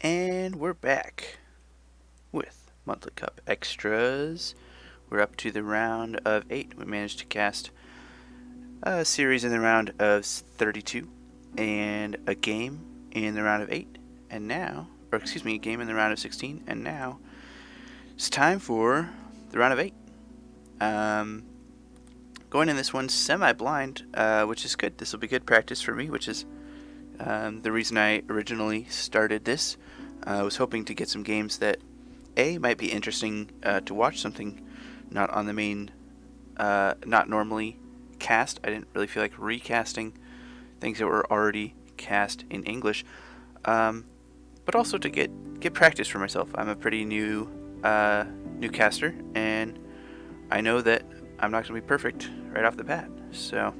And we're back with Monthly Cup Extras. We're up to the round of 8. We managed to cast a series in the round of 32 and a game in the round of 8. And now, or excuse me, a game in the round of 16. And now it's time for the round of 8. Going in this one semi-blind, which is good. This will be good practice for me, which is the reason I originally started this. I was hoping to get some games that might be interesting to watch, something not on the main, not normally cast. I didn't really feel like recasting things that were already cast in English, but also to get practice for myself. I'm a pretty new caster, and I know that I'm not going to be perfect right off the bat. So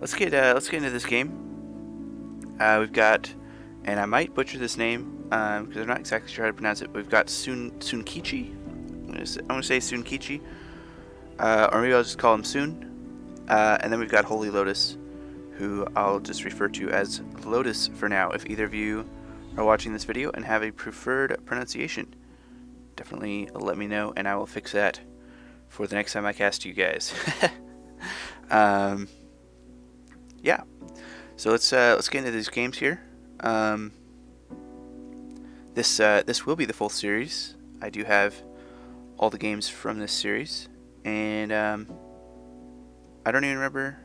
let's get into this game. We've got, and I might butcher this name because I'm not exactly sure how to pronounce it. But we've got Sunekichi. I'm going to say Sunekichi, or maybe I'll just call him Soon. And then we've got HolyLotus, who I'll just refer to as Lotus for now. If either of you are watching this video and have a preferred pronunciation, definitely let me know, and I will fix that for the next time I cast you guys. Yeah. So let's get into these games here. This will be the full series. I do have all the games from this series, and I don't even remember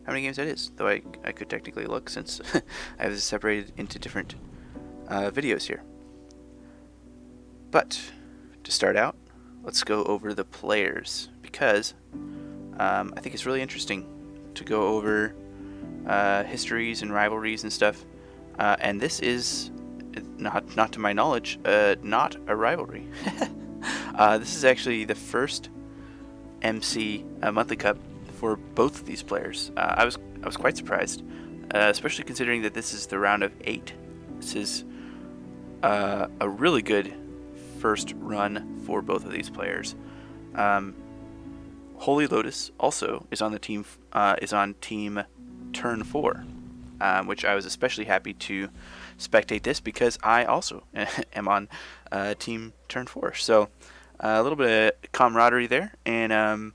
how many games that is, though I could technically look since I have this separated into different videos here. But to start out, let's go over the players, because I think it's really interesting to go over histories and rivalries and stuff. And this is not to my knowledge, not a rivalry. This is actually the first MC Monthly Cup for both of these players. I was quite surprised, especially considering that this is the round of 8. This is a really good first run for both of these players. HolyLotus also is on the team. Is on team turn 4, which I was especially happy to spectate this because I also am on team turn 4. So a little bit of camaraderie there, and I'm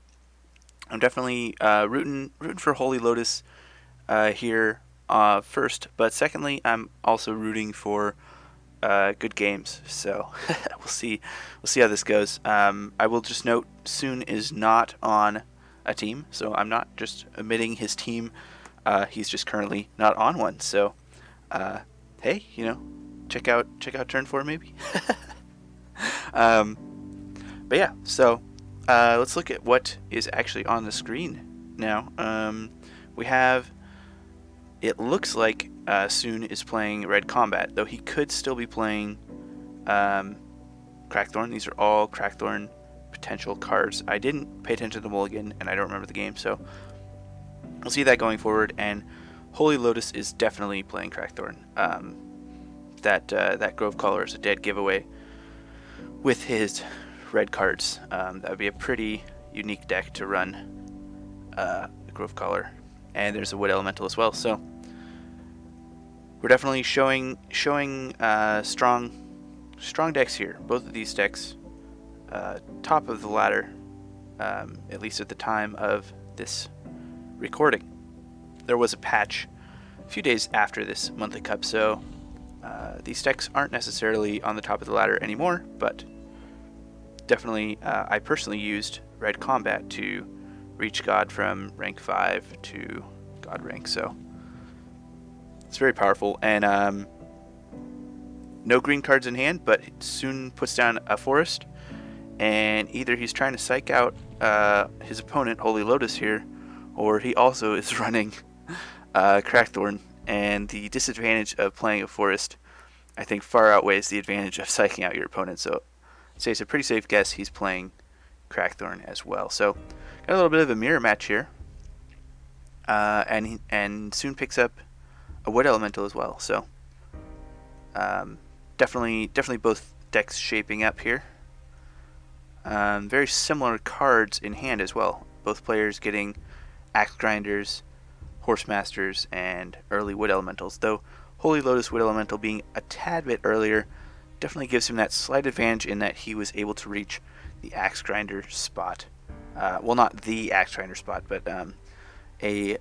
definitely rooting for HolyLotus here first. But secondly, I'm also rooting for good games. So we'll see how this goes. I will just note, Soon is not on a team, so I'm not just omitting his team. He's just currently not on one. So hey, check out turn 4 maybe. But yeah, so let's look at what is actually on the screen now. We have, it looks like Soon is playing Red Combat, though he could still be playing Crackthorn. These are all Crackthorn potential cards. I didn't pay attention to the mulligan, and I don't remember the game, so we'll see that going forward. And HolyLotus is definitely playing Crackthorn. That Grove Caller is a dead giveaway with his red cards. That would be a pretty unique deck to run the Grove Caller. And there's a Wood Elemental as well, so we're definitely showing strong decks here. Both of these decks, top of the ladder, at least at the time of this recording. There was a patch a few days after this Monthly Cup, so these decks aren't necessarily on the top of the ladder anymore, but definitely I personally used Red Combat to reach God from rank 5 to God rank, so it's very powerful. And no green cards in hand, but Soon puts down a forest, and either he's trying to psych out his opponent, HolyLotus here, or he also is running Crackthorn, and the disadvantage of playing a forest, I think, far outweighs the advantage of psyching out your opponent. So I'd say it's a pretty safe guess he's playing Crackthorn as well. So got a little bit of a mirror match here, and Soon picks up a Wood Elemental as well. So definitely both decks shaping up here. Very similar cards in hand as well. Both players getting Axe Grinders, Horse Masters, and early Wood Elementals, though HolyLotus Wood Elemental being a tad bit earlier definitely gives him that slight advantage in that he was able to reach the Axe Grinder spot. Well, not the Axe Grinder spot, but a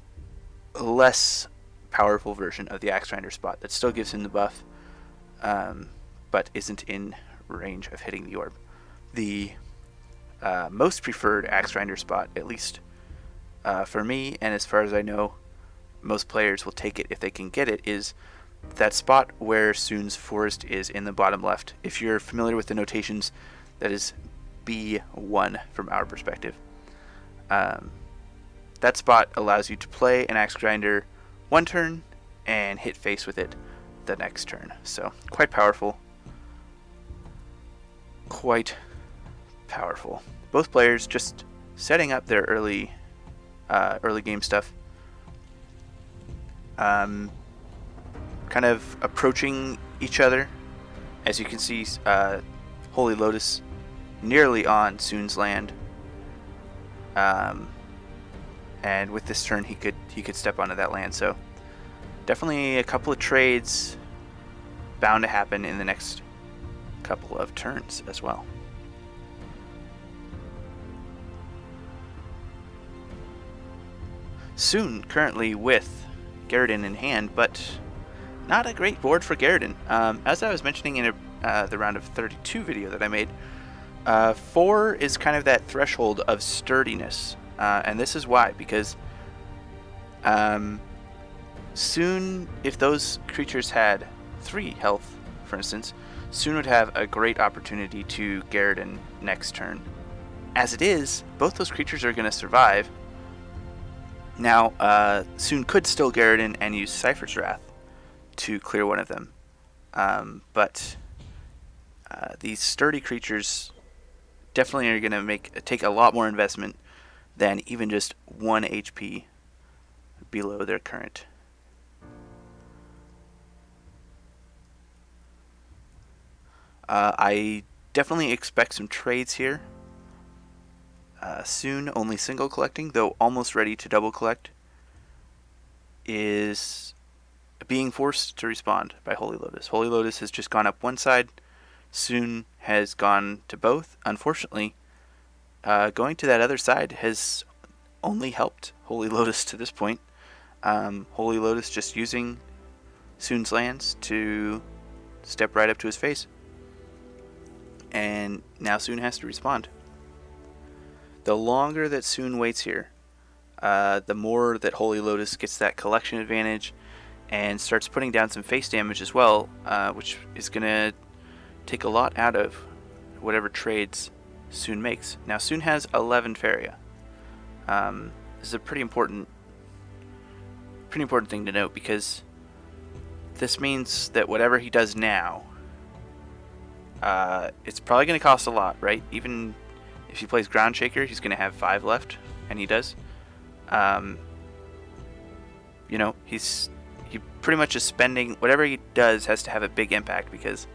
less powerful version of the Axe Grinder spot that still gives him the buff, but isn't in range of hitting the orb. The most preferred Axe Grinder spot, at least for me, and as far as I know, most players will take it if they can get it, is that spot where Sune's Forest is in the bottom left. If you're familiar with the notations, that is B1 from our perspective. That spot allows you to play an Axe Grinder one turn and hit face with it the next turn. So quite powerful. Quite powerful. Both players just setting up their early game stuff. Kind of approaching each other. As you can see, HolyLotus nearly on Sune's land. And with this turn, he could step onto that land. So definitely a couple of trades bound to happen in the next couple of turns as well. Sune currently with Garridan in hand, but not a great board for Garridan. As I was mentioning in the round of 32 video that I made, 4 is kind of that threshold of sturdiness, and this is why, because Sune, if those creatures had 3 health, for instance, Sune would have a great opportunity to Garridan next turn. As it is, both those creatures are going to survive. Now, Sune could still Garridan and use Cypher's Wrath to clear one of them, but these sturdy creatures definitely are going to take a lot more investment than even just 1 HP below their current. I definitely expect some trades here. Sune only single collecting, though almost ready to double collect, is being forced to respond by HolyLotus. HolyLotus has just gone up one side. Sune has gone to both. Unfortunately, going to that other side has only helped HolyLotus to this point. HolyLotus just using Sune's lands to step right up to his face. And now Sune has to respond. The longer that Sune waits here, the more that HolyLotus gets that collection advantage and starts putting down some face damage as well, which is going to take a lot out of whatever trades Sune makes. Now Sune has 11 Faria. This is a pretty important thing to note, because this means that whatever he does now, it's probably going to cost a lot, right? Even if he plays Ground Shaker, he's going to have 5 left, and he does. You know, he pretty much is spending, whatever he does has to have a big impact, because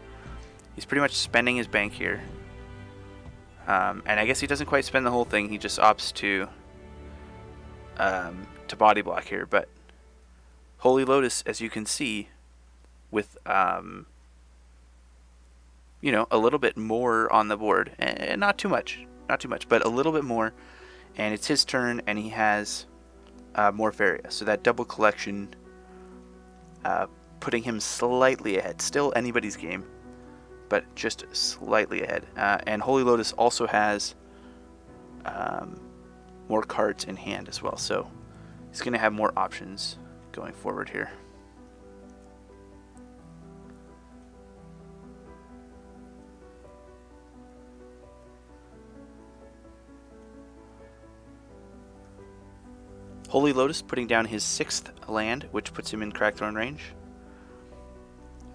he's pretty much spending his bank here. And I guess he doesn't quite spend the whole thing, he just opts to body block here. But HolyLotus, as you can see, with you know, a little bit more on the board, and not too much, but a little bit more, and it's his turn, and he has more Faria, so that double collection putting him slightly ahead. Still anybody's game, but just slightly ahead. And HolyLotus also has more cards in hand as well, so he's going to have more options going forward here. HolyLotus putting down his 6th land, which puts him in Crackthorn range.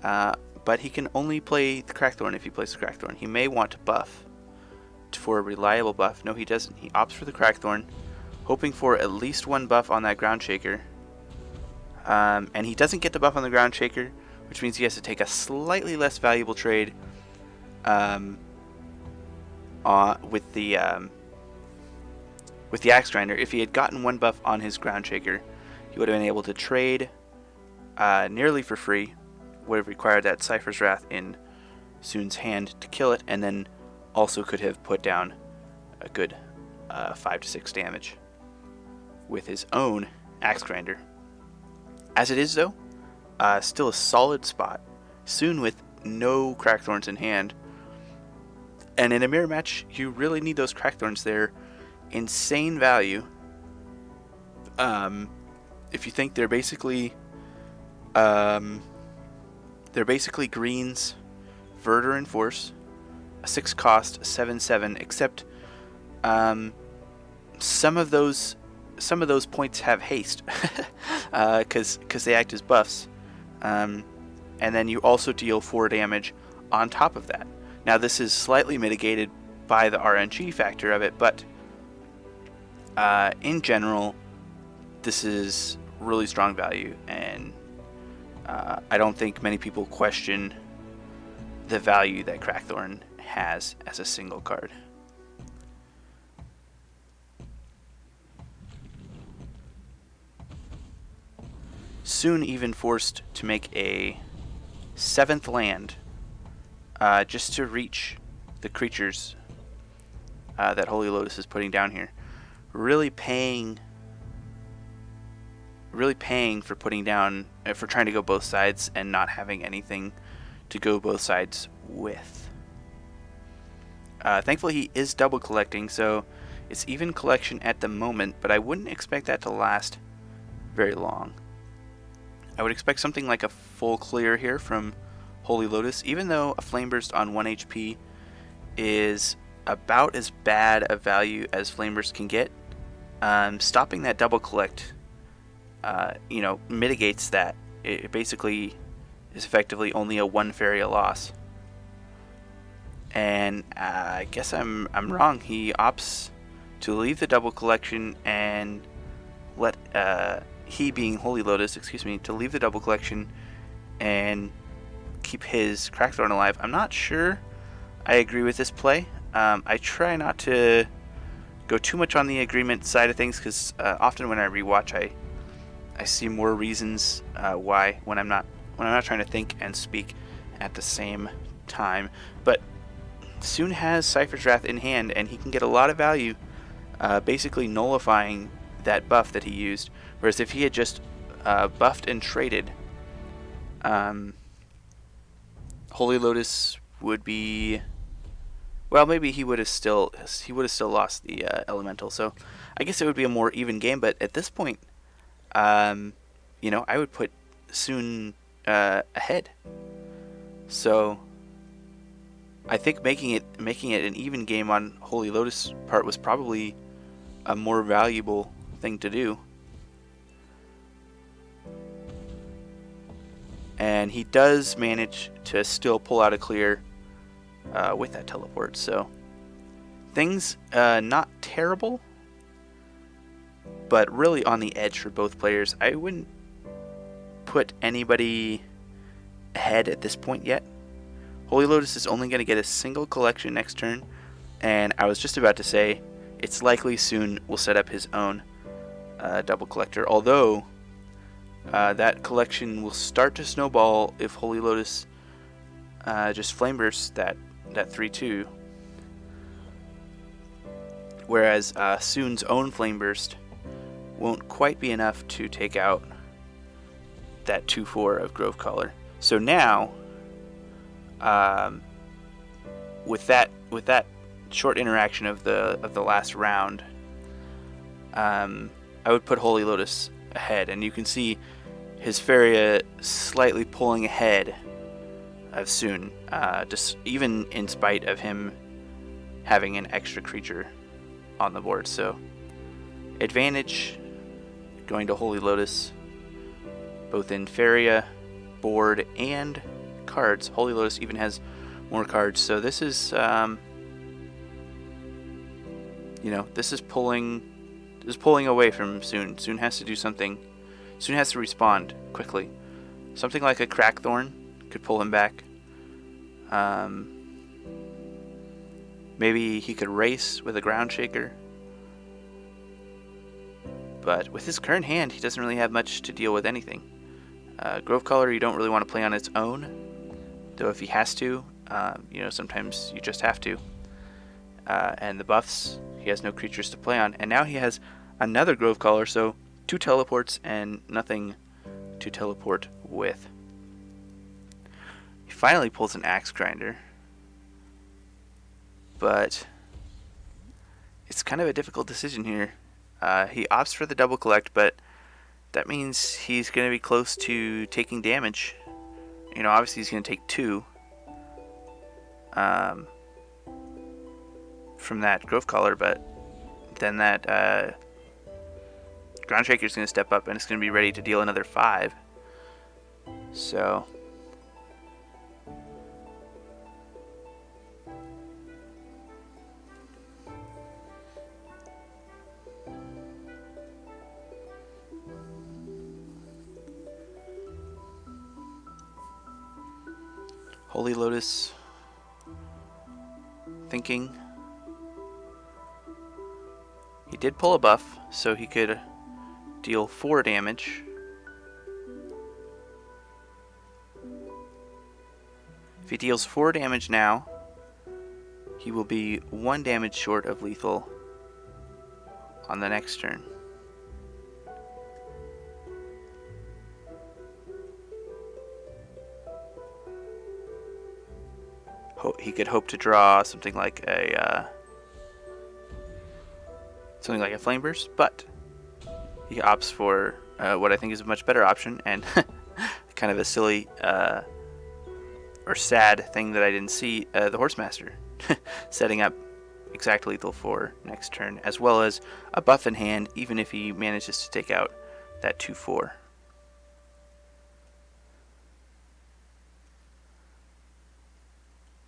But he can only play the Crackthorn if he plays the Crackthorn. He may want to buff for a reliable buff. No, he doesn't. He opts for the Crackthorn, hoping for at least 1 buff on that Ground Shaker. And he doesn't get the buff on the Ground Shaker, which means he has to take a slightly less valuable trade with the Axe Grinder. If he had gotten 1 buff on his Ground Shaker, he would have been able to trade nearly for free. Would have required that Cypher's Wrath in Soon's hand to kill it, and then also could have put down a good 5 to 6 damage with his own Axe Grinder. As it is, though, still a solid spot. Soon with no Crackthorns in hand. And in a mirror match, you really need those Crackthorns. They're insane value. If you think they're basically greens, Verdure and Force, a 6 cost, 7/7. Except some of those points have haste, because they act as buffs. And then you also deal 4 damage on top of that. Now this is slightly mitigated by the RNG factor of it, but in general, this is really strong value, and I don't think many people question the value that Crackthorn has as a single card. Soon even forced to make a 7th land just to reach the creatures that HolyLotus is putting down here. Really paying for putting down, for trying to go both sides and not having anything to go both sides with. Thankfully he is double collecting, so it's even collection at the moment, but I wouldn't expect that to last very long. I would expect something like a full clear here from HolyLotus, even though a Flame Burst on 1 HP is about as bad a value as Flame Burst can get. Stopping that double collect, mitigates that. It basically is effectively only a 1 fairy a loss. And I guess I'm wrong. He opts to leave the double collection and let he being HolyLotus, to leave the double collection and keep his Crackthorn alive. I'm not sure I agree with this play. I try not to go too much on the agreement side of things, because often when I rewatch, I see more reasons why when I'm not trying to think and speak at the same time. But Soon has Cypher's Wrath in hand, and he can get a lot of value, basically nullifying that buff that he used. Whereas if he had just buffed and traded, HolyLotus would be, well, maybe he would have still lost the elemental. So I guess it would be a more even game. But at this point, I would put Soon ahead. So I think making it an even game on HolyLotus' part was probably a more valuable thing to do. And he does manage to still pull out a clear with that teleport. So things not terrible, but really on the edge for both players. I wouldn't put anybody ahead at this point yet. HolyLotus is only going to get a single collection next turn, and I was just about to say it's likely Soon will set up his own double collector, although that collection will start to snowball if HolyLotus just Flame Bursts that 3/2, whereas Soon's own Flame Burst won't quite be enough to take out that 2/4 of Grove Caller. So now, with that short interaction of the last round, I would put HolyLotus ahead, and you can see his Feria slightly pulling ahead of Soon, just even in spite of him having an extra creature on the board. So advantage going to HolyLotus, both in Feria, board, and cards. HolyLotus even has more cards, so this is this is pulling away from Soon. Soon has to do something. Soon has to respond quickly. Something like a Crackthorn could pull him back. Maybe he could race with a Ground Shaker. But with his current hand, he doesn't really have much to deal with anything. Grove Caller you don't really want to play on its own, though if he has to, You know, sometimes you just have to. And the buffs, he has no creatures to play on. And now he has another Grove Caller, so 2 teleports and nothing to teleport with. He finally pulls an Axe Grinder, but it's kind of a difficult decision here. He opts for the double collect, but that means he's going to be close to taking damage. You know, obviously he's going to take 2 from that Grove Caller, but then that Ground Shaker is going to step up and it's going to be ready to deal another 5. So HolyLotus thinking. He did pull a buff, so he could deal 4 damage. If he deals 4 damage now, he will be 1 damage short of lethal on the next turn. He could hope to draw something like a Flame Burst, but he opts for what I think is a much better option, and kind of a silly or sad thing that I didn't see, the Horsemaster, setting up exact lethal for next turn, as well as a buff in hand, even if he manages to take out that 2/4.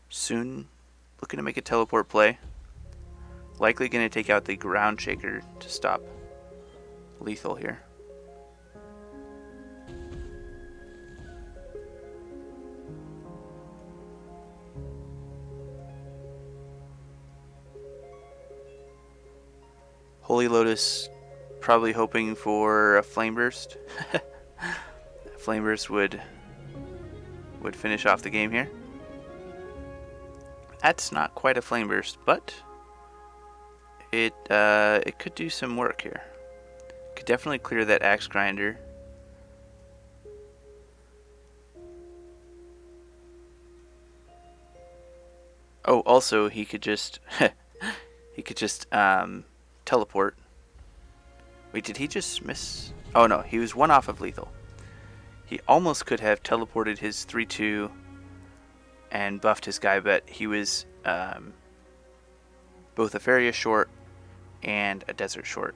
Soon looking to make a teleport play. Likely going to take out the Ground Shaker to stop lethal here. HolyLotus probably hoping for a Flame Burst. Flame Burst would finish off the game here. That's not quite a Flame Burst, but it could do some work here. Could definitely clear that Axe Grinder. Oh, also he could just teleport. Wait, did he just miss? Oh no, he was 1 off of lethal. He almost could have teleported his 3/2 and buffed his guy, but he was both a Feria short and a Desert short.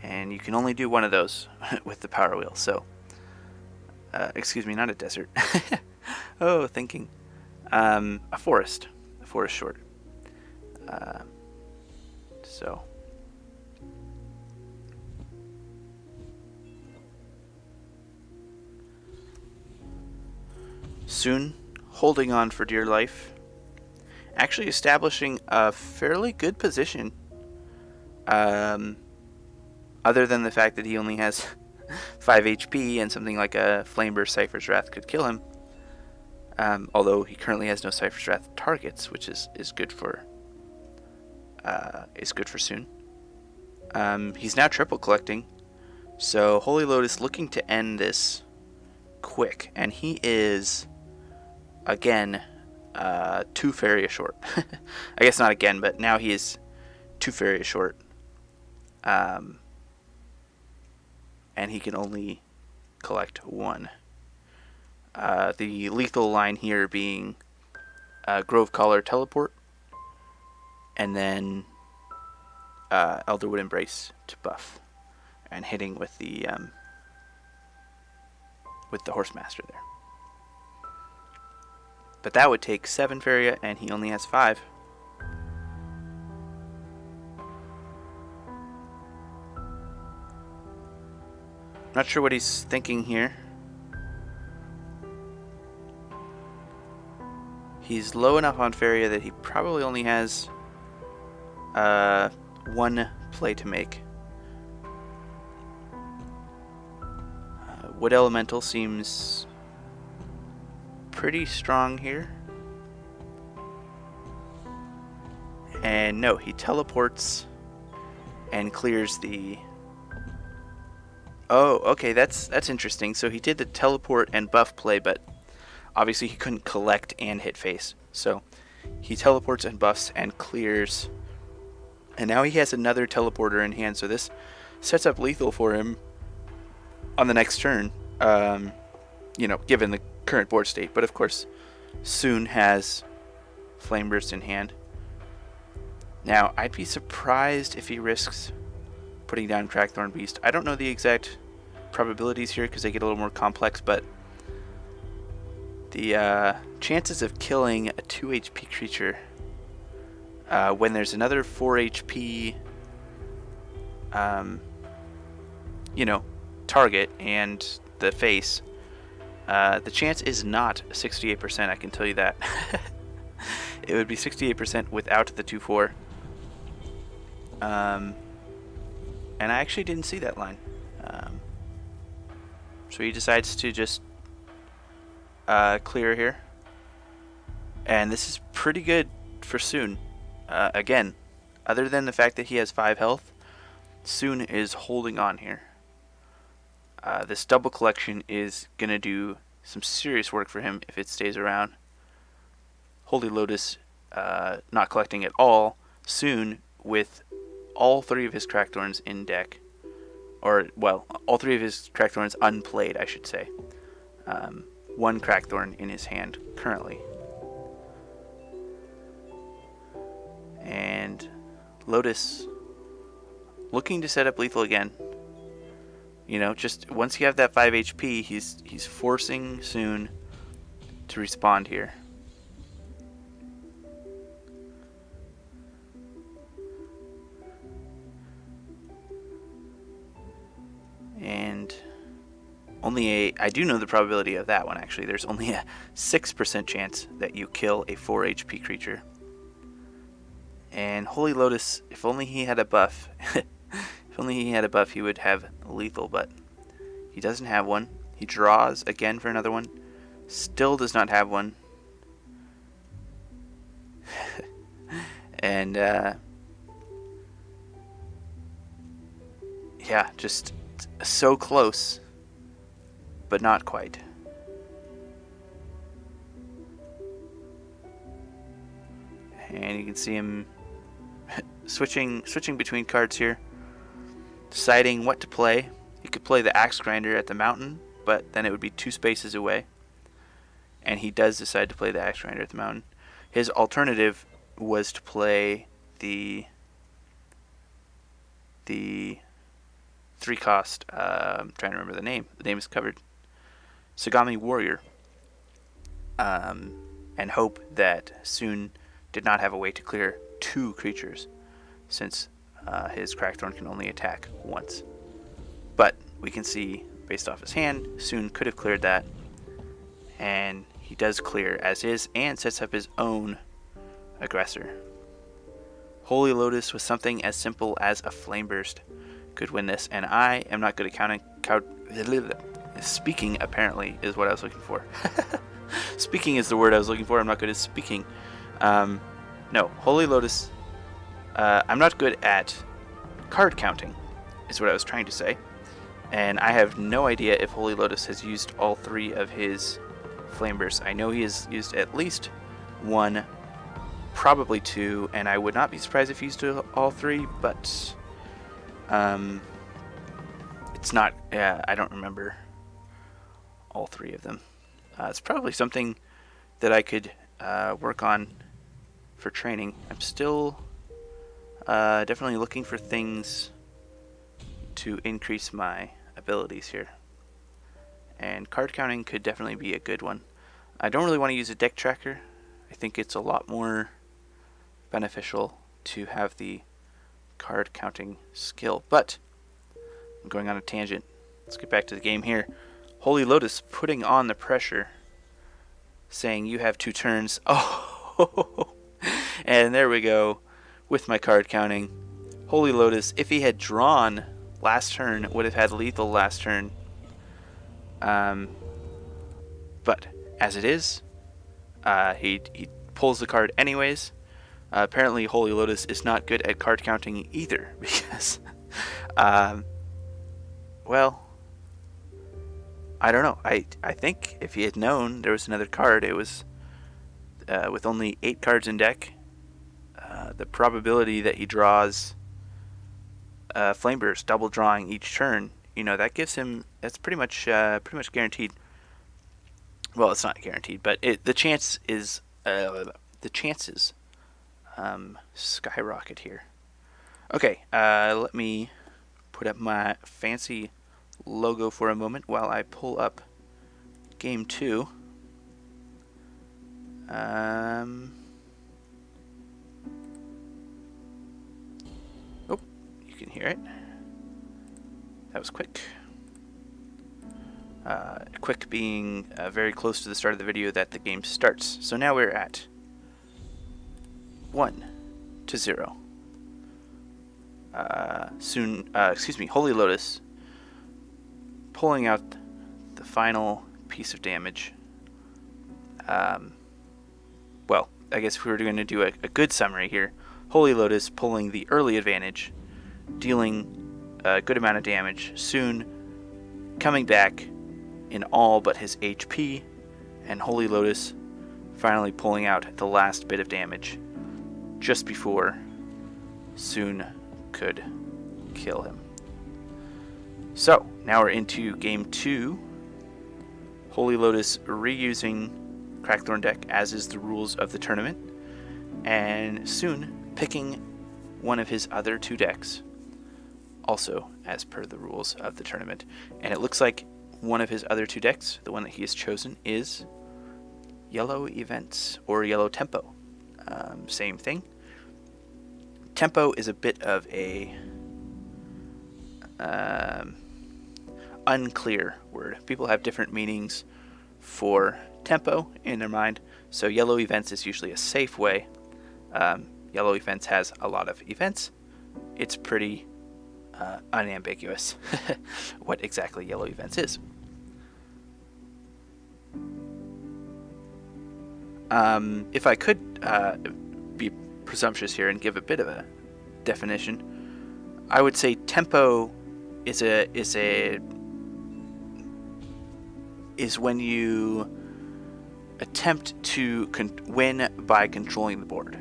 And you can only do one of those with the Power Wheel, so... excuse me, not a Desert. Oh, thinking. A Forest short. So... Soon, holding on for dear life, actually establishing a fairly good position, other than the fact that he only has 5 HP and something like a Flame Burst Cypher's Wrath could kill him, although he currently has no Cypher's Wrath targets, which is good for Soon. He's now triple collecting, so HolyLotus looking to end this quick, and he is again 2 Feria short. I guess not again, but now he is 2 Feria short, and he can only collect 1. The lethal line here being Grove Caller teleport, and then Elderwood Embrace to buff, and hitting with the Horsemaster there. But that would take 7 Feria, and he only has 5. Not sure what he's thinking here. He's low enough on Feria that he probably only has 1 play to make. Wood Elemental seems pretty strong here. And no, he teleports and clears the... Oh, okay, that's interesting. So he did the teleport and buff play, but obviously he couldn't collect and hit face. So he teleports and buffs and clears. And now he has another teleporter in hand, so this sets up lethal for him on the next turn, you know, given the current board state. But of course, Soon has Flame Burst in hand. Now, I'd be surprised if he risks putting down Crackthorn Beast. I don't know the exact probabilities here because they get a little more complex, but the chances of killing a 2 HP creature when there's another 4 HP you know, target and the face, the chance is not 68%, I can tell you that. It would be 68% without the 2/4. And I actually didn't see that line. So he decides to just clear here. And this is pretty good for Soon. Again, other than the fact that he has 5 health, Soon is holding on here. This double collection is going to do some serious work for him if it stays around. HolyLotus not collecting at all. Soon with all 3 of his Crackthorns in deck. Or, well, all 3 of his Crackthorns unplayed, I should say. 1 Crackthorn in his hand currently. And Lotus looking to set up lethal again. You know, just once you have that 5 HP, he's forcing Soon to respond here. And I do know the probability of that one actually. There's only a 6% chance that you kill a 4 HP creature. And HolyLotus, if only he had a buff, if only he had a buff, he would have lethal, but he doesn't have one. He draws again for another one. Still does not have one. And yeah, just so close, but not quite. And you can see him switching between cards here, deciding what to play. He could play the Axe Grinder at the mountain, but then it would be 2 spaces away. And he does decide to play the Axe Grinder at the mountain. His alternative was to play the 3-cost, I'm trying to remember the name. The name is covered. Sagami Warrior. And hope that Soon did not have a way to clear 2 creatures, since his Crackthorn can only attack once. But we can see, based off his hand, Soon could have cleared that. And he does clear as is, and sets up his own aggressor. HolyLotus with something as simple as a Flame Burst could win this, and I am not good at counting. Speaking, apparently, is what I was looking for. Speaking is the word I was looking for. I'm not good at speaking. No, HolyLotus. I'm not good at card counting, is what I was trying to say. And I have no idea if HolyLotus has used all 3 of his Flame Bursts. I know he has used at least 1, probably 2, and I would not be surprised if he used all 3, but it's not, I don't remember all 3 of them. It's probably something that I could work on for training. I'm still definitely looking for things to increase my abilities here. And card counting could definitely be a good one. I don't really want to use a deck tracker. I think it's a lot more beneficial to have the card counting skill. But I'm going on a tangent. Let's get back to the game here. HolyLotus putting on the pressure, saying you have 2 turns. Oh, and there we go with my card counting. HolyLotus, if he had drawn last turn, would have had lethal last turn. But as it is, he pulls the card anyways, Apparently, HolyLotus is not good at card counting either, because, um, well, I don't know. I think if he had known there was another card, it was with only 8 cards in deck. The probability that he draws Flameburst, double drawing each turn, that gives him, that's pretty much guaranteed. Well, it's not guaranteed, but the chances skyrocket here. Okay, let me put up my fancy logo for a moment while I pull up game 2. Oh, you can hear it. That was quick. Quick being very close to the start of the video that the game starts. So now we're at 1-0. HolyLotus pulling out the final piece of damage. Well, I guess if we were going to do a good summary here, HolyLotus pulling the early advantage, dealing a good amount of damage, soon coming back in all but his HP, and HolyLotus finally pulling out the last bit of damage just before Soon could kill him. So now we're into game 2. HolyLotus reusing Crackthorn deck as is the rules of the tournament, and Soon picking one of his other 2 decks also as per the rules of the tournament. And it looks like one of his other 2 decks, the one that he has chosen, is Yellow Events or Yellow Tempo. Same thing. Tempo is a bit of a unclear word. People have different meanings for tempo in their mind. So Yellow Events is usually a safe way. Yellow Events has a lot of events. It's pretty unambiguous what exactly Yellow Events is. If I could be presumptuous here and give a bit of a definition, I would say tempo is when you attempt to win by controlling the board.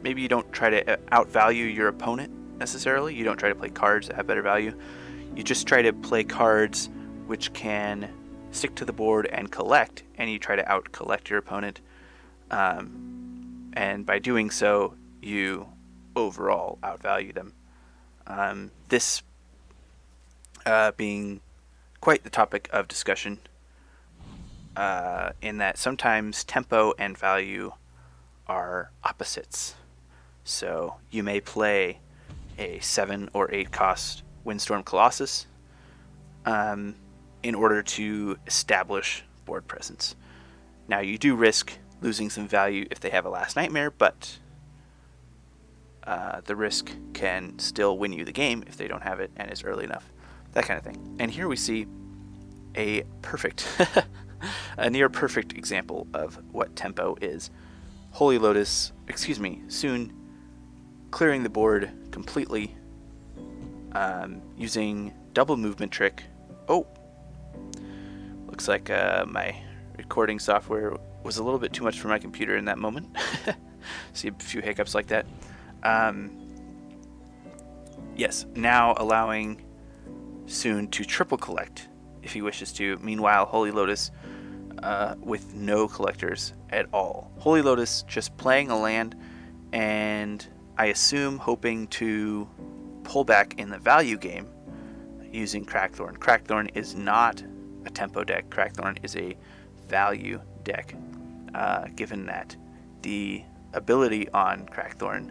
Maybe you don't try to outvalue your opponent necessarily. You don't try to play cards that have better value. You just try to play cards which can stick to the board and collect, and you try to out-collect your opponent. And by doing so, you overall outvalue them. This being quite the topic of discussion, in that sometimes tempo and value are opposites. So you may play a 7 or 8 cost Windstorm Colossus in order to establish board presence. Now you do risk losing some value if they have a Last Nightmare, but the risk can still win you the game if they don't have it and is early enough. That kind of thing. And here we see a perfect, a near perfect example of what tempo is. HolyLotus, Soon clearing the board completely, using double movement trick. Oh, looks like my recording software was a little bit too much for my computer in that moment. See a few hiccups like that. Yes, now allowing Soon to triple collect if he wishes to. Meanwhile, HolyLotus with no collectors at all. HolyLotus just playing a land, and I assume hoping to pull back in the value game using Crackthorn. Crackthorn is not a tempo deck. Crackthorn is a value deck, given that the ability on Crackthorn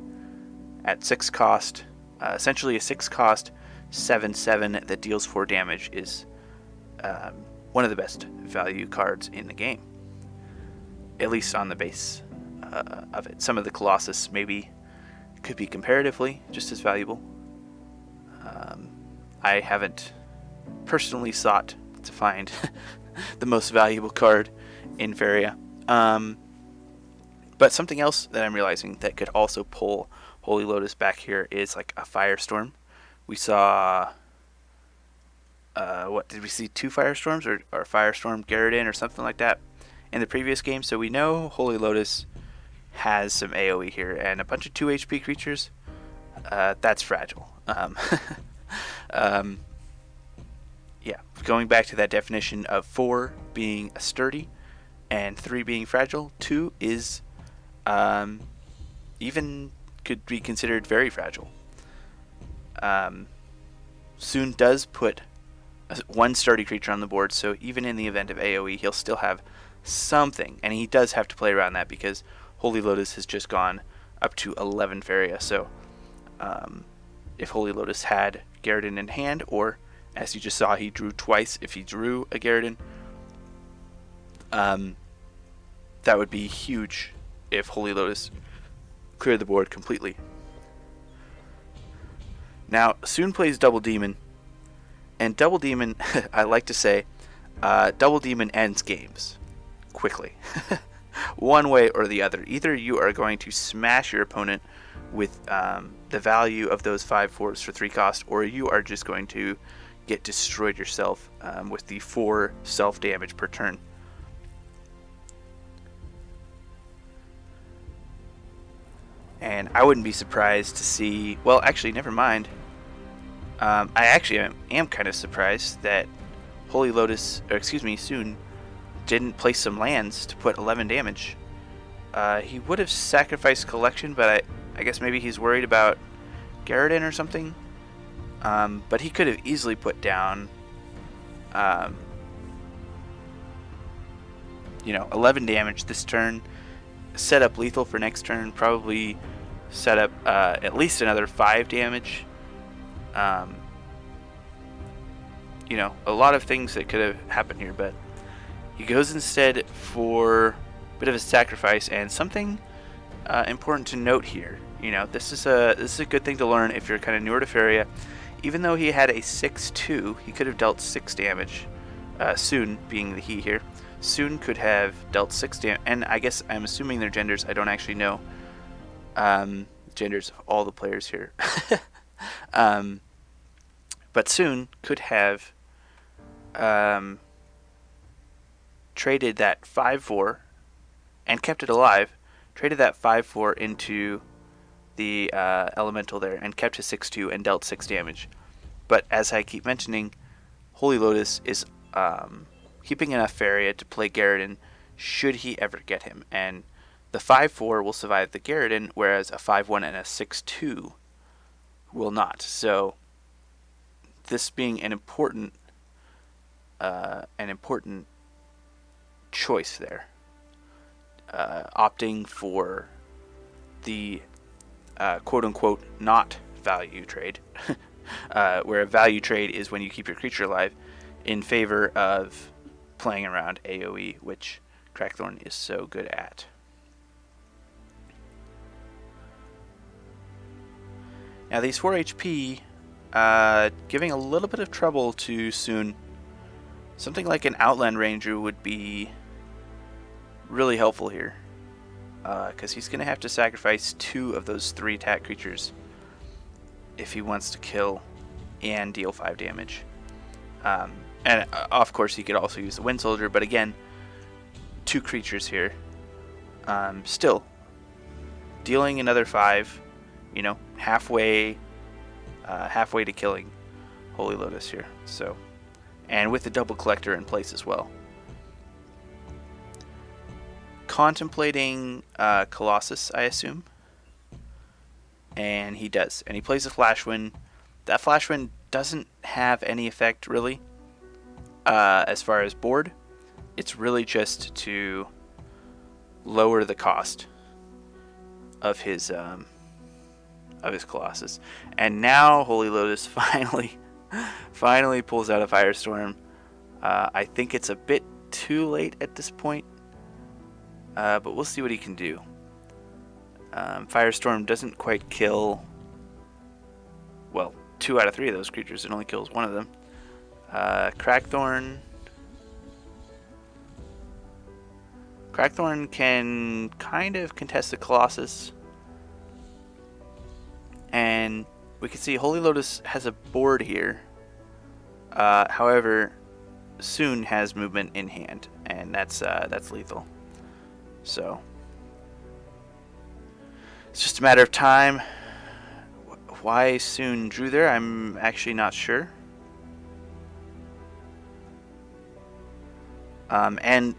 at 6 cost, essentially a 6 cost 7/7 that deals 4 damage, is one of the best value cards in the game, at least on the base of it. Some of the Colossus maybe could be comparatively just as valuable. I haven't personally sought to find the most valuable card in Varia, But something else that I'm realizing that could also pull HolyLotus back here is like a Firestorm. We saw, what did we see? 2 Firestorms or Firestorm Garridan or something like that in the previous game. So we know HolyLotus has some AoE here, and a bunch of 2 HP creatures. That's fragile. Yeah, going back to that definition of 4 being sturdy and 3 being fragile, 2 is even could be considered very fragile. Soon does put 1 sturdy creature on the board, so even in the event of AoE, he'll still have something, and he does have to play around that because HolyLotus has just gone up to 11 Faria. So if HolyLotus had Garridan in hand, or as you just saw, he drew twice. If he drew a Garridan, that would be huge if HolyLotus cleared the board completely. Now, Soon plays Double Demon, and Double Demon, I like to say, Double Demon ends games quickly. One way or the other. Either you are going to smash your opponent with the value of those 5/4s for 3 cost, or you are just going to get destroyed yourself with the 4 self-damage per turn. And I wouldn't be surprised to see, well, actually, never mind. I actually am kind of surprised that HolyLotus, or excuse me, Soon, didn't place some lands to put 11 damage. He would have sacrificed Collection, but I guess maybe he's worried about Garridan or something. But he could have easily put down, 11 damage this turn, set up lethal for next turn, probably set up at least another 5 damage. A lot of things that could have happened here, but he goes instead for a bit of a sacrifice, and something important to note here. This is a good thing to learn if you're kind of newer to Faria. Even though he had a 6/2, he could have dealt 6 damage. Soon, being the he here, Soon could have dealt 6 damage, and I guess I'm assuming their genders. I don't actually know genders of all the players here. But Soon could have traded that 5/4 and kept it alive, traded that 5/4 into the elemental there and kept his 6/2 and dealt 6 damage. But as I keep mentioning, HolyLotus is keeping enough Faria to play Garridan should he ever get him, and the 5/4 will survive the Garridan, whereas a 5/1 and a 6/2 will not. So this being an important choice there, opting for the quote-unquote not value trade, where a value trade is when you keep your creature alive, in favor of playing around AoE, which Crackthorn is so good at. Now these 4 HP, giving a little bit of trouble to Soon. Something like an Outland Ranger would be really helpful here, because he's going to have to sacrifice 2 of those 3 attack creatures if he wants to kill and deal 5 damage. And of course he could also use the Wind Soldier, but again, 2 creatures here. Still, dealing another 5, halfway to killing HolyLotus here. So, and with the double collector in place as well. Contemplating Colossus, I assume. And he does. And he plays a Flash Wind. That Flash Wind doesn't have any effect, really, as far as board. It's really just to lower the cost of his Colossus. And now HolyLotus finally pulls out a Firestorm. I think it's a bit too late at this point, but we'll see what he can do. Firestorm doesn't quite kill, well, 2 out of 3 of those creatures. It only kills 1 of them. Crackthorn, Crackthorn can kind of contest the Colossus. And we can see HolyLotus has a board here. However, Soon has movement in hand, and that's lethal. So it's just a matter of time. Why Soon drew there, I'm actually not sure. And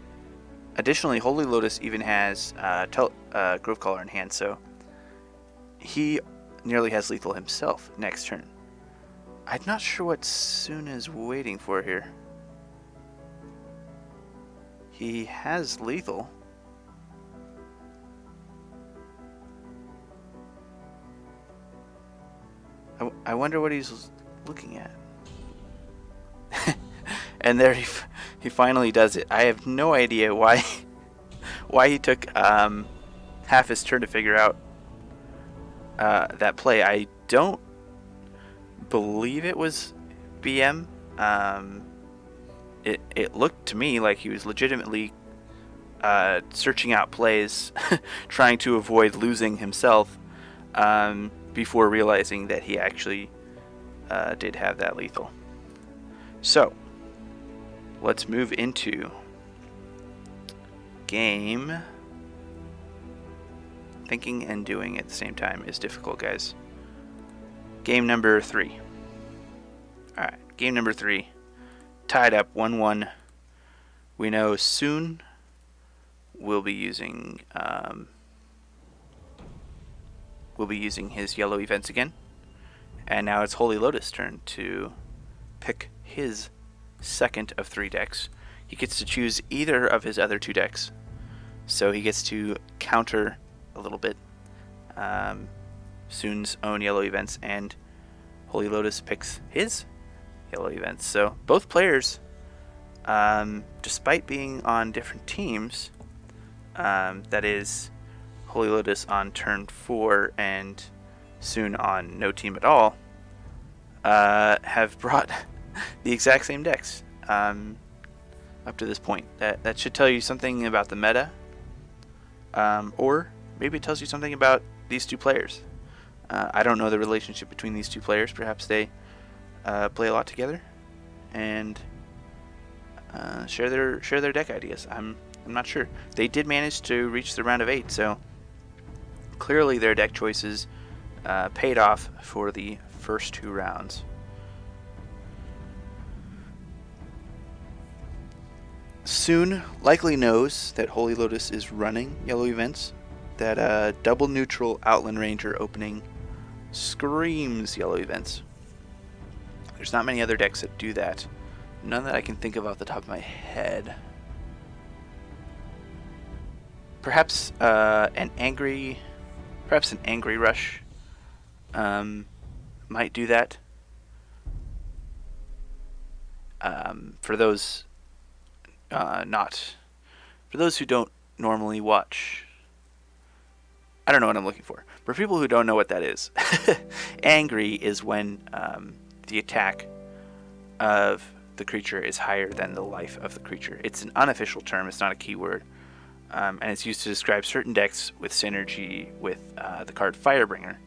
additionally, HolyLotus even has Grove Caller in hand, so he nearly has lethal himself next turn. I'm not sure what Soon is waiting for here. He has lethal. I wonder what he's looking at. And there he finally does it. I have no idea why he took half his turn to figure out that play. I don't believe it was BM. It looked to me like he was legitimately searching out plays, trying to avoid losing himself, before realizing that he actually did have that lethal. So let's move into game. Thinking and doing at the same time is difficult, guys. Game number 3. Alright, game number 3. Tied up 1-1. We know Soon will be using his yellow events again. And now it's HolyLotus' turn to pick his second of 3 decks. He gets to choose either of his other 2 decks, so he gets to counter a little bit Soon's own yellow events, and HolyLotus picks his yellow events. So both players, despite being on different teams, that is HolyLotus on turn 4 and Soon on no team at all, have brought the exact same decks up to this point. That should tell you something about the meta, or maybe it tells you something about these 2 players. I don't know the relationship between these 2 players. Perhaps they play a lot together and share their deck ideas. I'm not sure. They did manage to reach the round of 8, so clearly their deck choices paid off for the first 2 rounds. Soon likely knows that HolyLotus is running yellow events. That double neutral Outland Ranger opening screams yellow events. There's not many other decks that do that. None that I can think of off the top of my head. Perhaps an angry rush might do that. For those who don't normally watch, I don't know what I'm looking for. For people who don't know what that is, angry is when the attack of the creature is higher than the life of the creature. It's an unofficial term. It's not a keyword. And it's used to describe certain decks with synergy with the card Firebringer,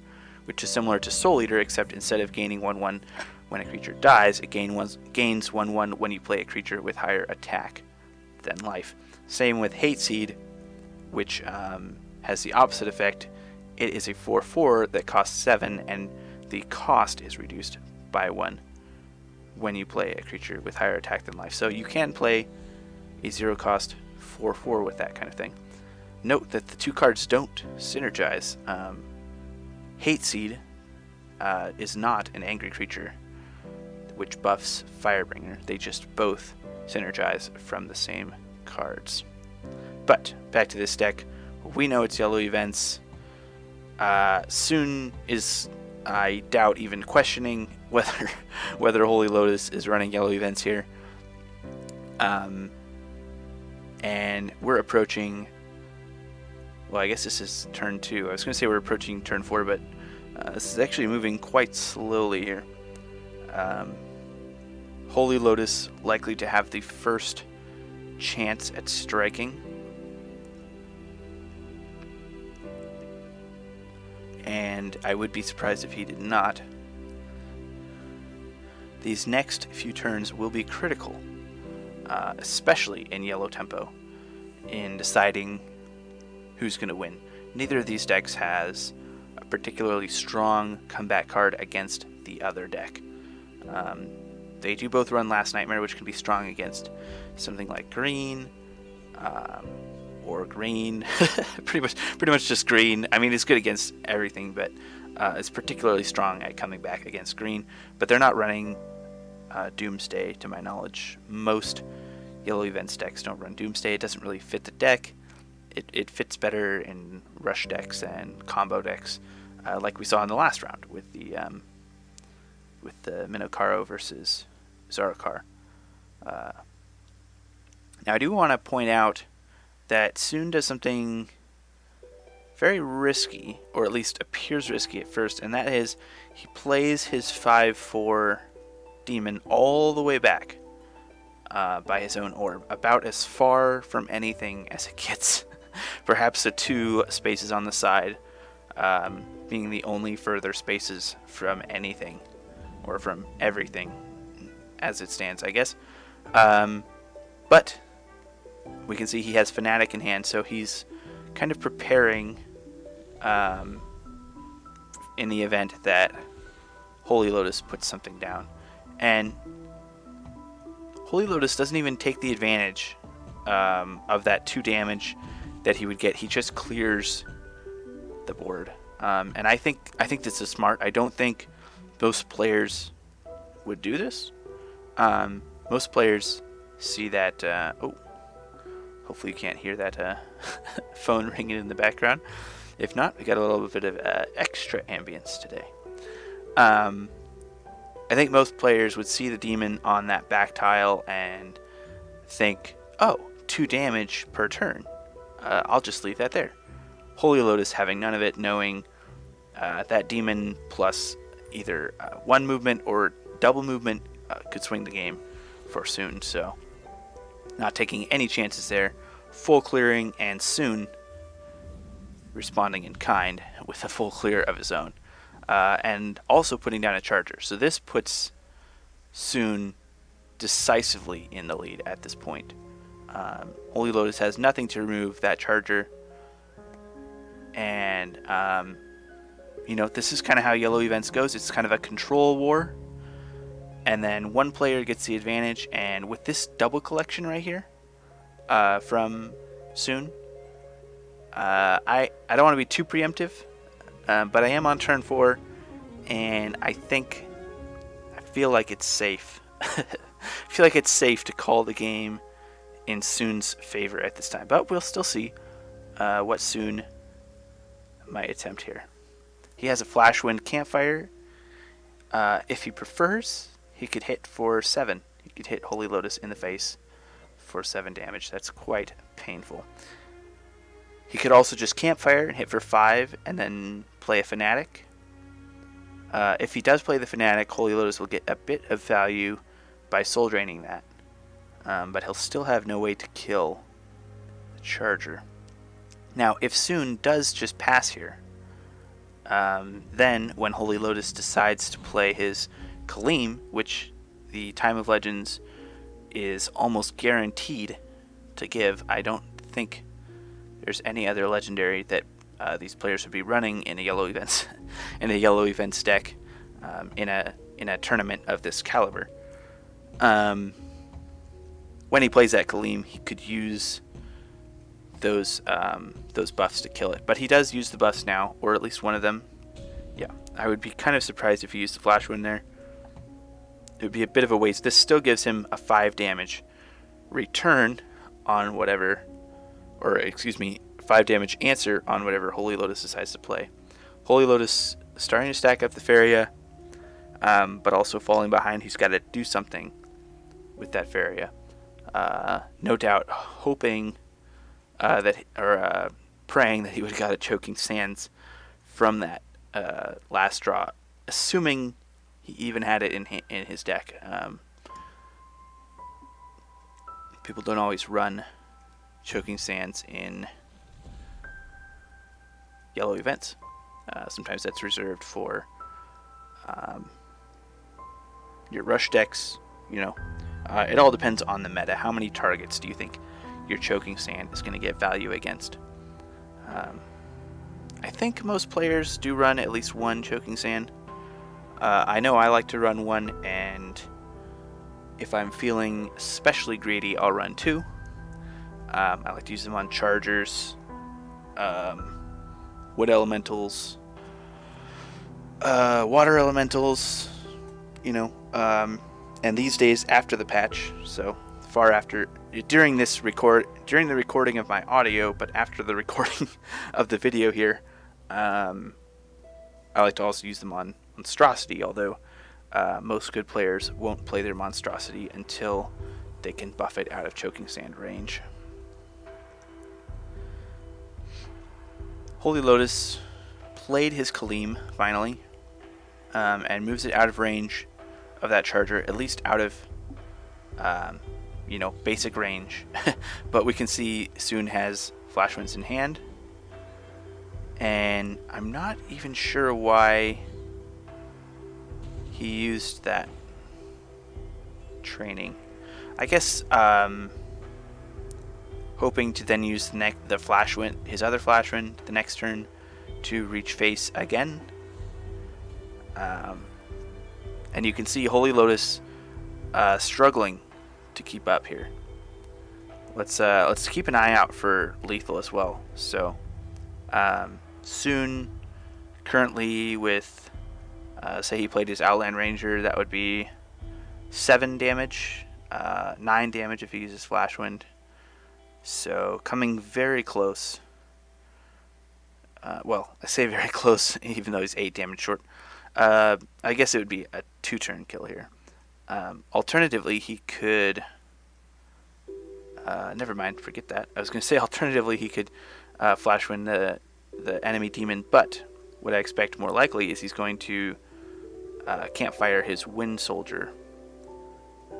which is similar to Soul Eater, except instead of gaining 1/1 when a creature dies, it gains 1/1 when you play a creature with higher attack than life. Same with Hate Seed, which has the opposite effect. It is a 4/4 that costs 7, and the cost is reduced by 1 when you play a creature with higher attack than life. So you can play a 0-cost 4/4 with that kind of thing. Note that the 2 cards don't synergize. Hate Seed is not an angry creature which buffs Firebringer. They just both synergize from the same cards. But back to this deck. We know it's yellow events. Soon is, I doubt, even questioning whether HolyLotus is running yellow events here. And we're approaching, well, I guess this is turn 2. I was going to say we're approaching turn 4, but this is actually moving quite slowly here. HolyLotus likely to have the first chance at striking. and I would be surprised if he did not. These next few turns will be critical, especially in yellow tempo, in deciding who's going to win. Neither of these decks has a particularly strong comeback card against the other deck. They do both run Last Nightmare, which can be strong against something like green, or green. pretty much just green. I mean, it's good against everything, but it's particularly strong at coming back against green. But they're not running Doomsday, to my knowledge. Most Yellow Events decks don't run Doomsday. It doesn't really fit the deck. It fits better in rush decks and combo decks, like we saw in the last round with the Minokaro versus Zarakar. Now I do want to point out that Soon does something very risky, or at least appears risky at first, and that is he plays his 5/4 demon all the way back by his own orb, about as far from anything as it gets. Perhaps the 2 spaces on the side being the only further spaces from anything, or from everything as it stands, I guess. But we can see he has Fanatic in hand, so he's kind of preparing in the event that HolyLotus puts something down. And HolyLotus doesn't even take the advantage of that 2 damage that he would get. He just clears the board. And I think this is smart. I don't think most players would do this. Most players see that... hopefully you can't hear that phone ringing in the background. If not, we got a little bit of extra ambience today. I think most players would see the demon on that back tile and think, oh, 2 damage per turn. I'll just leave that there. HolyLotus having none of it, knowing that demon plus either 1 movement or double movement could swing the game for Soon. So not taking any chances there. Full clearing, and Soon responding in kind with a full clear of his own. And also putting down a charger. So this puts Soon decisively in the lead at this point. HolyLotus has nothing to remove that charger. And, this is kind of how Yellow Events goes. It's kind of a control war. And then one player gets the advantage. And with this double collection right here from Soon, I don't want to be too preemptive. But I am on turn 4, and I feel like it's safe. I feel like it's safe to call the game in Soon's favor at this time. But we'll still see what Soon might attempt here. He has a Flash Wind Campfire. If he prefers, he could hit for 7. He could hit HolyLotus in the face for 7 damage. That's quite painful. He could also just Campfire and hit for 5 and then play a Fanatic. If he does play the Fanatic, HolyLotus will get a bit of value by soul draining that. But he'll still have no way to kill the Charger. Now, if Soon does just pass here, then when HolyLotus decides to play his Kaleem, which the Time of Legends is almost guaranteed to give, I don't think there's any other legendary that these players would be running in a Yellow Events deck in a tournament of this caliber. When he plays that Kaleem, he could use those buffs to kill it, but he does use the buffs now, or at least one of them. Yeah, I would be kind of surprised if he used the Flash Wind there. It would be a bit of a waste. This still gives him a 5 damage return on whatever, or excuse me, 5 damage answer on whatever HolyLotus decides to play. HolyLotus starting to stack up the Faria, but also falling behind. He's got to do something with that Faria. No doubt hoping praying that he would have got a Choking Sands from that last draw, assuming he even had it in his deck. People don't always run Choking Sands in Yellow Events. Sometimes that's reserved for your rush decks. You know, it all depends on the meta. How many targets do you think your choking sand is going to get value against? I think most players do run at least one choking sand. I know I like to run one, and if I'm feeling especially greedy, I'll run two. I like to use them on chargers, wood elementals, water elementals, you know, and these days after the patch, so far after, during the recording of my audio, but after the recording of the video here, I like to also use them on monstrosity, although most good players won't play their monstrosity until they can buff it out of choking sand range. HolyLotus played his Kaleem finally, and moves it out of range of that charger, at least out of you know, basic range. But we can see Soon has Flash Winds in hand, and I'm not even sure why he used that training. I guess hoping to then use the Flash Wind, his other Flash Wind, the next turn to reach face again. And you can see HolyLotus struggling to keep up here. Let's keep an eye out for lethal as well. So Soon currently with say he played his Outland Ranger, that would be 7 damage, 9 damage if he uses Flash Wind. So coming very close. Well, I say very close, even though he's 8 damage short. I guess it would be a 2-turn kill here. Alternatively, he could... never mind, forget that. I was going to say alternatively he could Flash Wind the enemy demon, but what I expect more likely is he's going to campfire his Wind Soldier.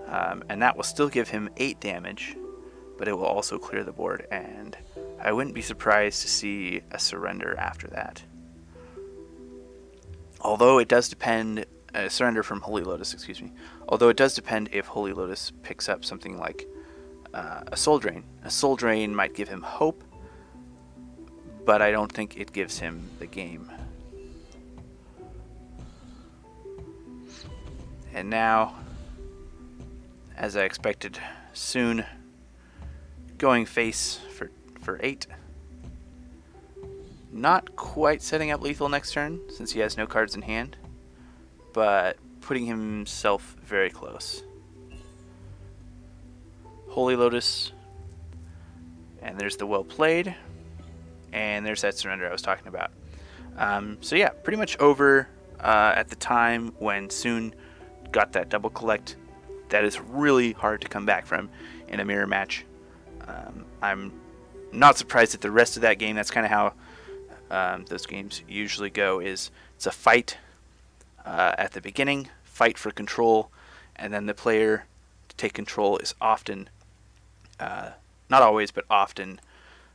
And that will still give him 8 damage, but it will also clear the board, and I wouldn't be surprised to see a surrender after that. Although it does depend, surrender from HolyLotus, excuse me. Although it does depend if HolyLotus picks up something like a Soul Drain. A Soul Drain might give him hope, but I don't think it gives him the game. And now, as I expected, Soon going face for 8. Not quite setting up lethal next turn, since he has no cards in hand, but putting himself very close. HolyLotus, and there's the well played, and there's that surrender I was talking about. So yeah, pretty much over at the time when Soon got that double collect. That is really hard to come back from in a mirror match. I'm not surprised at the rest of that game. That's kind of how those games usually go. It's a fight at the beginning, fight for control, and then the player to take control is often, not always, but often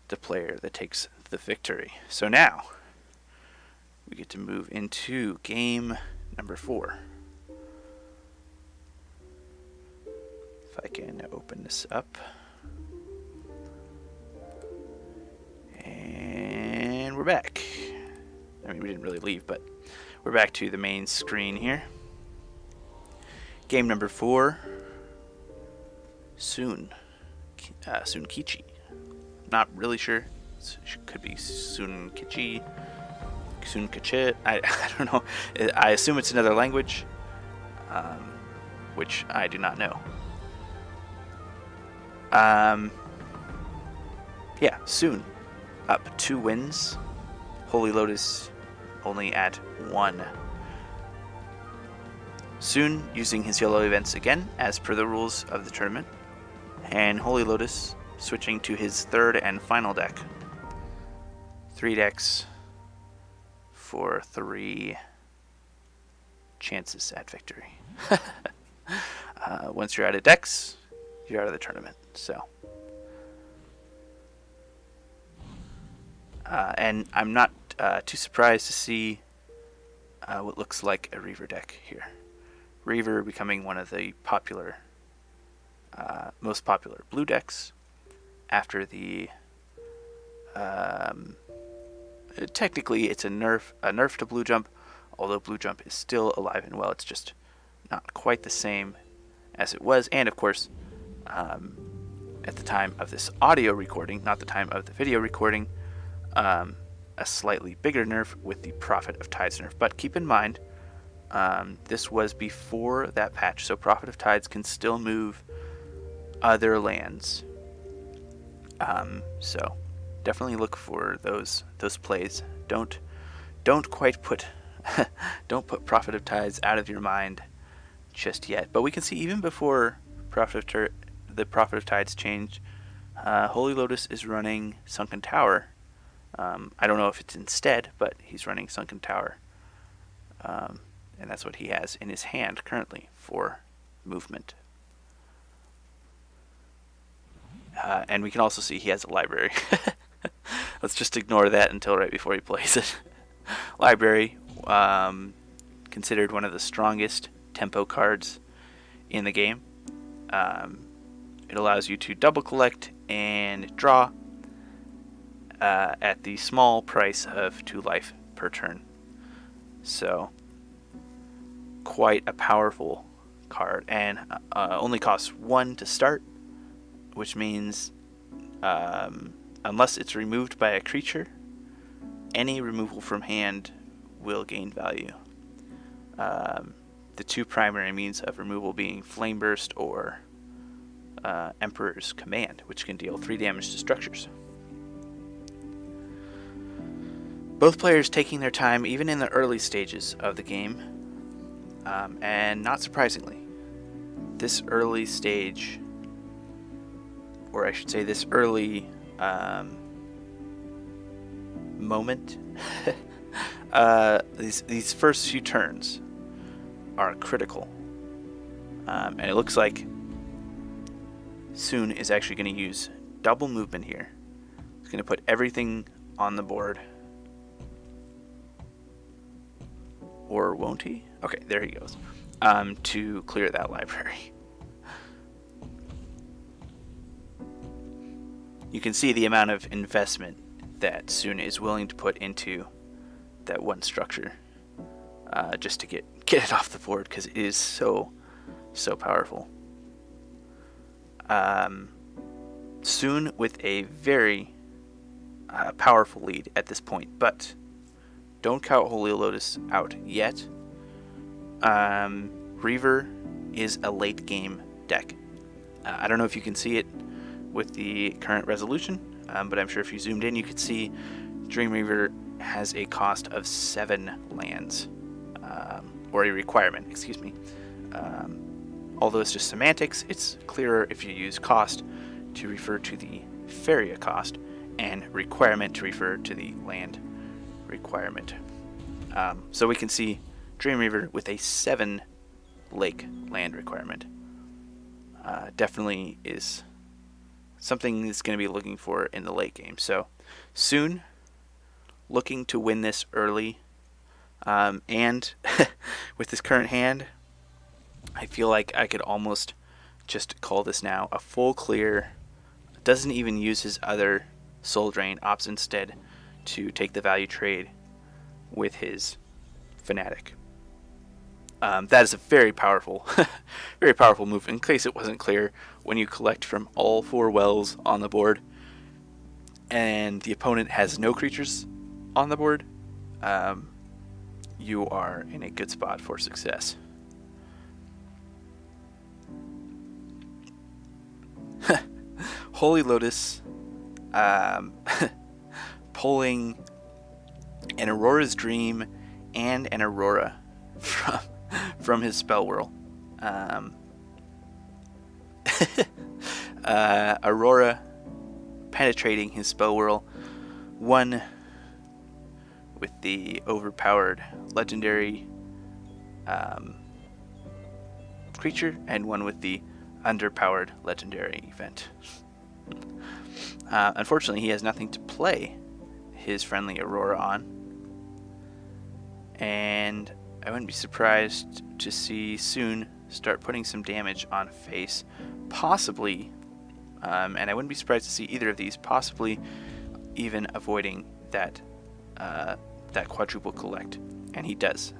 the player that takes the victory. So now we get to move into game number 4. If I can open this up. And we're back. I mean, we didn't really leave, but we're back to the main screen here. Game number 4. Sunekichi. Not really sure. It could be Sunekichi. I don't know. I assume it's another language, which I do not know. Yeah, Soon up 2 wins. HolyLotus only at 1. Soon using his yellow events again, as per the rules of the tournament, and HolyLotus switching to his 3rd and final deck. 3 decks for 3 chances at victory. Once you're out of decks, you're out of the tournament. So, and I'm not too surprised to see what looks like a Reaver deck here. Reaver becoming one of the popular, most popular blue decks after the. Technically, it's a nerf to blue jump, although blue jump is still alive and well. It's just not quite the same as it was, and of course, at the time of this audio recording, not the time of the video recording, a slightly bigger nerf with the Prophet of Tides nerf. But keep in mind, this was before that patch, so Prophet of Tides can still move other lands. So definitely look for those plays. Don't quite put don't put Prophet of Tides out of your mind just yet. But we can see even before the Prophet of Tides changed, HolyLotus is running Sunken Tower. I don't know if it's instead, but he's running Sunken Tower. And that's what he has in his hand currently for movement. And we can also see he has a library. Let's just ignore that until right before he plays it. Library, considered one of the strongest tempo cards in the game. It allows you to double collect and draw at the small price of 2 life per turn. So, quite a powerful card, and only costs 1 to start, which means unless it's removed by a creature, any removal from hand will gain value. The 2 primary means of removal being Flame Burst or Emperor's Command, which can deal 3 damage to structures. Both players taking their time even in the early stages of the game, and not surprisingly, this early stage, or I should say this early moment, these first few turns are critical, and it looks like Soon is actually going to use double movement here. He's going to put everything on the board. Or won't he? Okay, there he goes. To clear that library. You can see the amount of investment that Soon is willing to put into that one structure, just to get it off the board, because it is so powerful. Soon with a very powerful lead at this point, but don't count HolyLotus out yet. Reaver is a late game deck. I don't know if you can see it with the current resolution, but I'm sure if you zoomed in you could see Dream Reaver has a cost of 7 lands, or a requirement, excuse me. Although it's just semantics, it's clearer if you use cost to refer to the Feria cost and requirement to refer to the land requirement. So we can see Dream Reaver with a 7 lake land requirement. Definitely is something that's going to be looking for in the late game. So Soon looking to win this early, and with his current hand, I feel like I could almost just call this now a full clear. Doesn't even use his other Soul Drain, opts instead to take the value trade with his Fanatic. That is a very powerful very powerful move. In case it wasn't clear, when you collect from all 4 wells on the board and the opponent has no creatures on the board, you are in a good spot for success. HolyLotus pulling an Aurora's Dream and an Aurora from his spell whirl. Aurora penetrating his spell whirl, one with the overpowered legendary creature and one with the underpowered legendary event. Unfortunately, he has nothing to play his friendly Aurora on, and I wouldn't be surprised to see soon start putting some damage on face, possibly, and I wouldn't be surprised to see either of these, possibly even avoiding that that quadruple collect, and he does.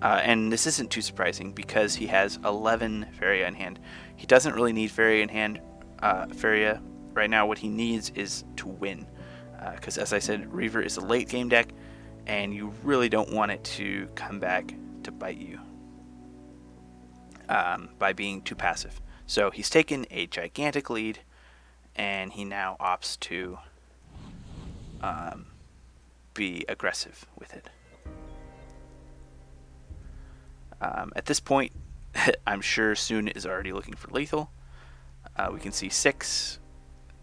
And this isn't too surprising because he has 11 Feria in hand. He doesn't really need Feria in hand. Feria right now, what he needs is to win, because as I said, Reaver is a late game deck, and you really don't want it to come back to bite you by being too passive. So he's taken a gigantic lead, and he now opts to be aggressive with it. At this point, I'm sure Soon is already looking for lethal. We can see 6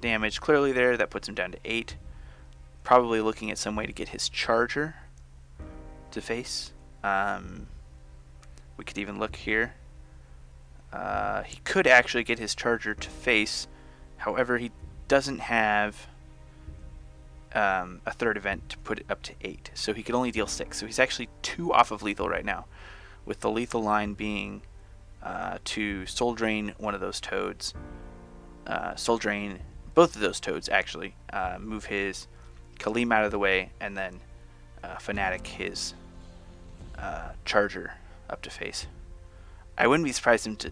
damage clearly there. That puts him down to 8. Probably looking at some way to get his charger to face. We could even look here. He could actually get his charger to face. However, he doesn't have a third event to put it up to 8. So he could only deal 6. So he's actually 2 off of lethal right now, with the lethal line being to soul drain one of those toads, soul drain both of those toads actually, move his Kaleem out of the way, and then Fanatic his charger up to face. I wouldn't be surprised him to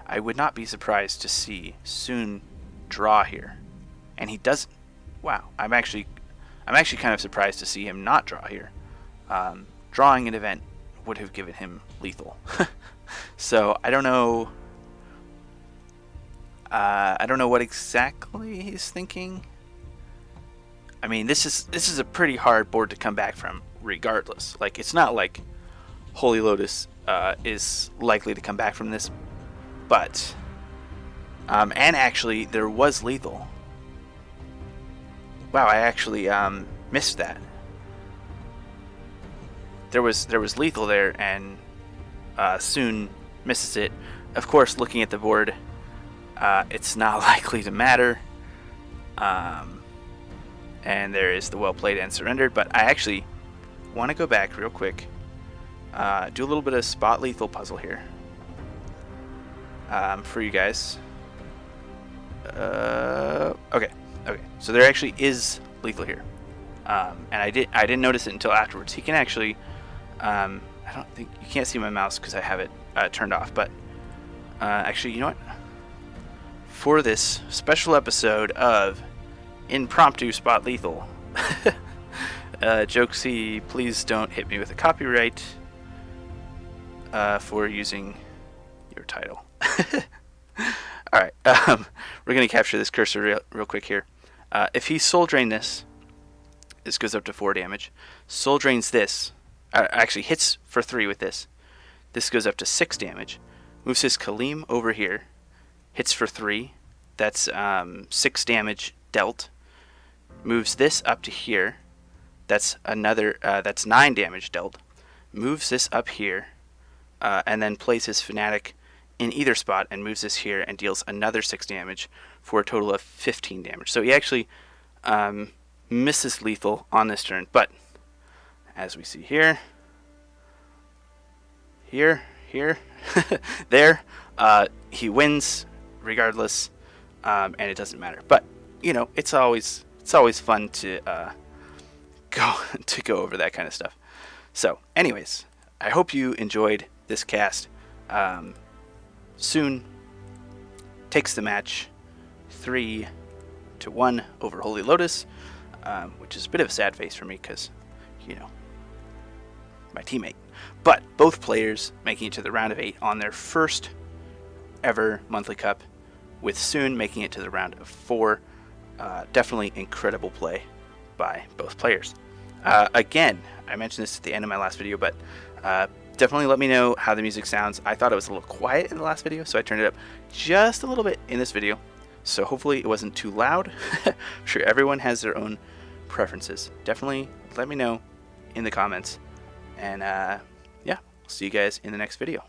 I would not be surprised to see Soon draw here, and he doesn't. Wow, I'm actually kind of surprised to see him not draw here. Drawing an event would have given him lethal. So I don't know. I don't know what exactly he's thinking. I mean, this is a pretty hard board to come back from, regardless. Like, it's not like HolyLotus is likely to come back from this, but and actually there was lethal. Wow, I actually missed that. There was lethal there, and Soon misses it. Of course, looking at the board, it's not likely to matter. And there is the well played and surrendered. But I actually want to go back real quick, do a little bit of spot lethal puzzle here for you guys. Okay. So there actually is lethal here, and I didn't notice it until afterwards. He can actually. I don't think you can't see my mouse because I have it turned off, but actually, you know what? For this special episode of Impromptu Spot Lethal, Jokesy, please don't hit me with a copyright for using your title. Alright, we're going to capture this cursor real quick here. If he soul drain this goes up to 4 damage. Soul drains this. Actually hits for 3 with this. This goes up to 6 damage. Moves his Kaleem over here. Hits for 3. That's 6 damage dealt. Moves this up to here. That's another. That's 9 damage dealt. Moves this up here, and then plays his Fanatic in either spot and moves this here and deals another 6 damage for a total of 15 damage. So he actually misses lethal on this turn, but as we see here, there, he wins regardless, and it doesn't matter. But you know, it's always fun to go over that kind of stuff. So, anyways, I hope you enjoyed this cast. Soon takes the match 3-1 over HolyLotus, which is a bit of a sad face for me because, you know, my teammate. But both players making it to the round of 8 on their first ever monthly cup, with Soon making it to the round of 4. Definitely incredible play by both players. Again, I mentioned this at the end of my last video, but definitely let me know how the music sounds. I thought it was a little quiet in the last video, so I turned it up just a little bit in this video. So hopefully it wasn't too loud. I'm sure everyone has their own preferences. Definitely let me know in the comments. And yeah, I'll see you guys in the next video.